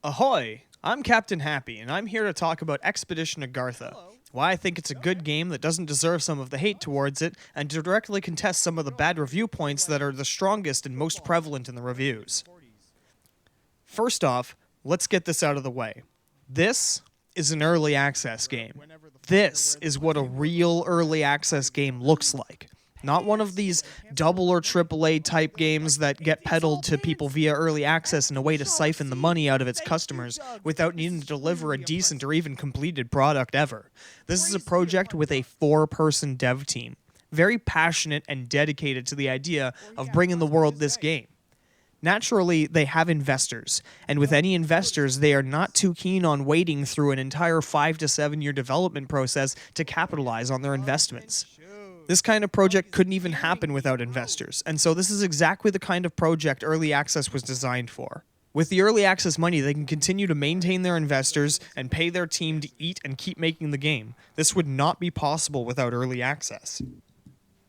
Ahoy! I'm Captain Happy, and I'm here to talk about Expedition Agartha. Why I think it's a good game that doesn't deserve some of the hate towards it, and to directly contest some of the bad review points that are the strongest and most prevalent in the reviews. First off, let's get this out of the way. This is an early access game. This is what a real early access game looks like. Not one of these double or AAA type games that get peddled to people via early access in a way to siphon the money out of its customers without needing to deliver a decent or even completed product ever. This is a project with a 4-person dev team, very passionate and dedicated to the idea of bringing the world this game. Naturally, they have investors, and with any investors, they are not too keen on waiting through an entire 5 to 7 year development process to capitalize on their investments. This kind of project couldn't even happen without investors, and so this is exactly the kind of project Early Access was designed for. With the Early Access money, they can continue to maintain their investors and pay their team to eat and keep making the game. This would not be possible without Early Access.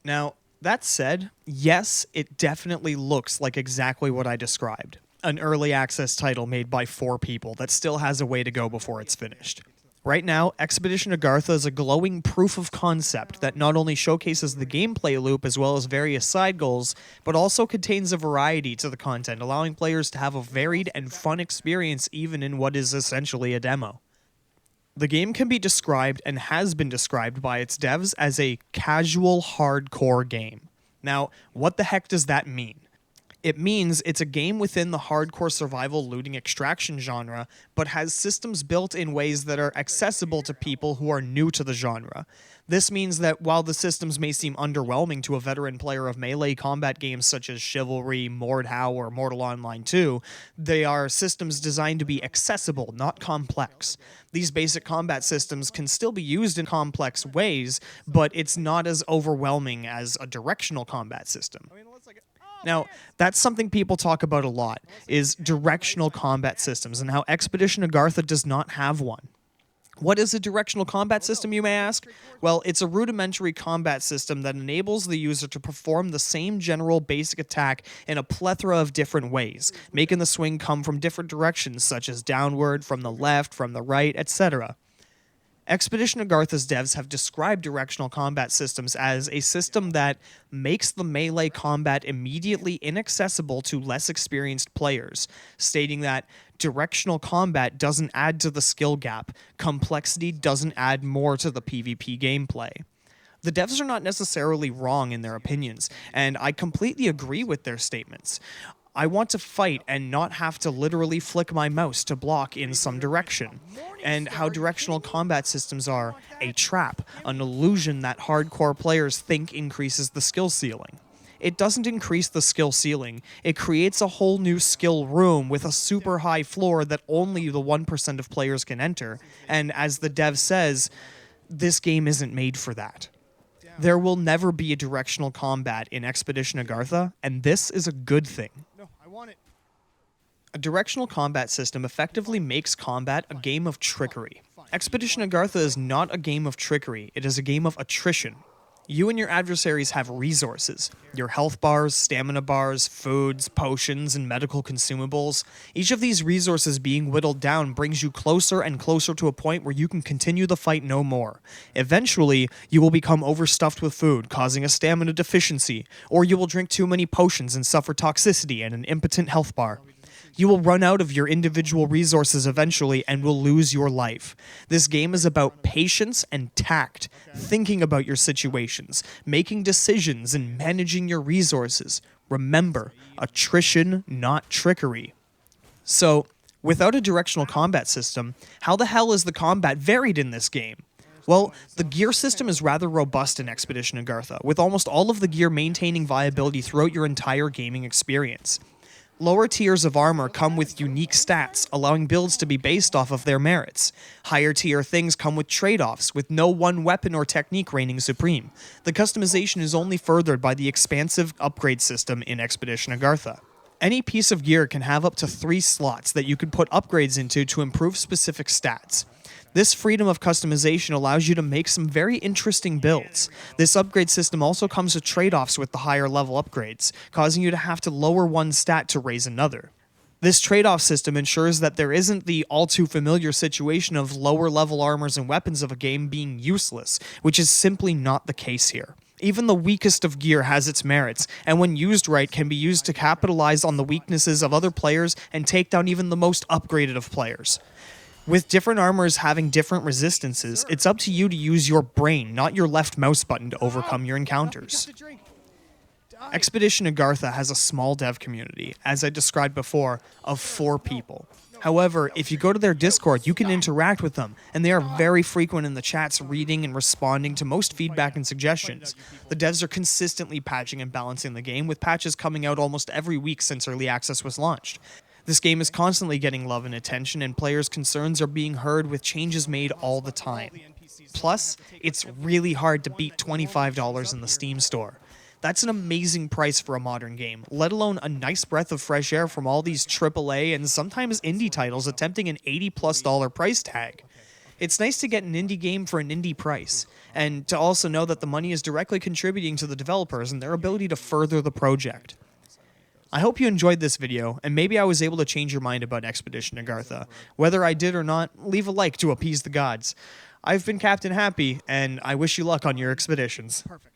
Now, that said, yes, it definitely looks like exactly what I described. An Early Access title made by 4 people that still has a way to go before it's finished. Right now, Expedition Agartha is a glowing proof of concept that not only showcases the gameplay loop as well as various side goals, but also contains a variety to the content, allowing players to have a varied and fun experience even in what is essentially a demo. The game can be described and has been described by its devs as a casual hardcore game. Now, what the heck does that mean? It means it's a game within the hardcore survival looting extraction genre, but has systems built in ways that are accessible to people who are new to the genre. This means that while the systems may seem underwhelming to a veteran player of melee combat games such as Chivalry, Mordhau, or Mortal Online 2, they are systems designed to be accessible, not complex. These basic combat systems can still be used in complex ways, but it's not as overwhelming as a directional combat system. Now, that's something people talk about a lot, is directional combat systems and how Expedition Agartha does not have one. What is a directional combat system, you may ask? Well, it's a rudimentary combat system that enables the user to perform the same general basic attack in a plethora of different ways, making the swing come from different directions, such as downward, from the left, from the right, etc. Expedition Agartha's devs have described directional combat systems as a system that makes the melee combat immediately inaccessible to less experienced players, stating that directional combat doesn't add to the skill gap, complexity doesn't add more to the PvP gameplay. The devs are not necessarily wrong in their opinions, and I completely agree with their statements. I want to fight and not have to literally flick my mouse to block in some direction, and how directional combat systems are a trap, an illusion that hardcore players think increases the skill ceiling. It doesn't increase the skill ceiling, it creates a whole new skill room with a super high floor that only the 1% of players can enter, and as the dev says, this game isn't made for that. There will never be a directional combat in Expedition Agartha, and this is a good thing. A directional combat system effectively makes combat a game of trickery. Expedition Agartha is not a game of trickery, it is a game of attrition. You and your adversaries have resources. Your health bars, stamina bars, foods, potions, and medical consumables. Each of these resources being whittled down brings you closer and closer to a point where you can continue the fight no more. Eventually, you will become overstuffed with food, causing a stamina deficiency, or you will drink too many potions and suffer toxicity and an impotent health bar. You will run out of your individual resources eventually and will lose your life. This game is about patience and tact, thinking about your situations, making decisions, and managing your resources. Remember, attrition, not trickery. So, without a directional combat system, how the hell is the combat varied in this game? Well, the gear system is rather robust in Expedition Agartha, with almost all of the gear maintaining viability throughout your entire gaming experience. Lower tiers of armor come with unique stats, allowing builds to be based off of their merits. Higher tier things come with trade-offs, with no one weapon or technique reigning supreme. The customization is only furthered by the expansive upgrade system in Expedition Agartha. Any piece of gear can have up to 3 slots that you can put upgrades into to improve specific stats. This freedom of customization allows you to make some very interesting builds. This upgrade system also comes with trade-offs with the higher level upgrades, causing you to have to lower one stat to raise another. This trade-off system ensures that there isn't the all-too-familiar situation of lower-level armors and weapons of a game being useless, which is simply not the case here. Even the weakest of gear has its merits, and when used right can be used to capitalize on the weaknesses of other players and take down even the most upgraded of players. With different armors having different resistances, it's up to you to use your brain, not your left mouse button, to overcome your encounters. Expedition Agartha has a small dev community, as I described before, of 4 people. However, if you go to their Discord, you can interact with them, and they are very frequent in the chats, reading and responding to most feedback and suggestions. The devs are consistently patching and balancing the game, with patches coming out almost every week since early access was launched. This game is constantly getting love and attention, and players' concerns are being heard with changes made all the time. Plus, it's really hard to beat $25 in the Steam store. That's an amazing price for a modern game, let alone a nice breath of fresh air from all these AAA and sometimes indie titles attempting an $80+ price tag. It's nice to get an indie game for an indie price, and to also know that the money is directly contributing to the developers and their ability to further the project. I hope you enjoyed this video, and maybe I was able to change your mind about Expedition Agartha. Whether I did or not, leave a like to appease the gods. I've been Captain Happy, and I wish you luck on your expeditions. Perfect.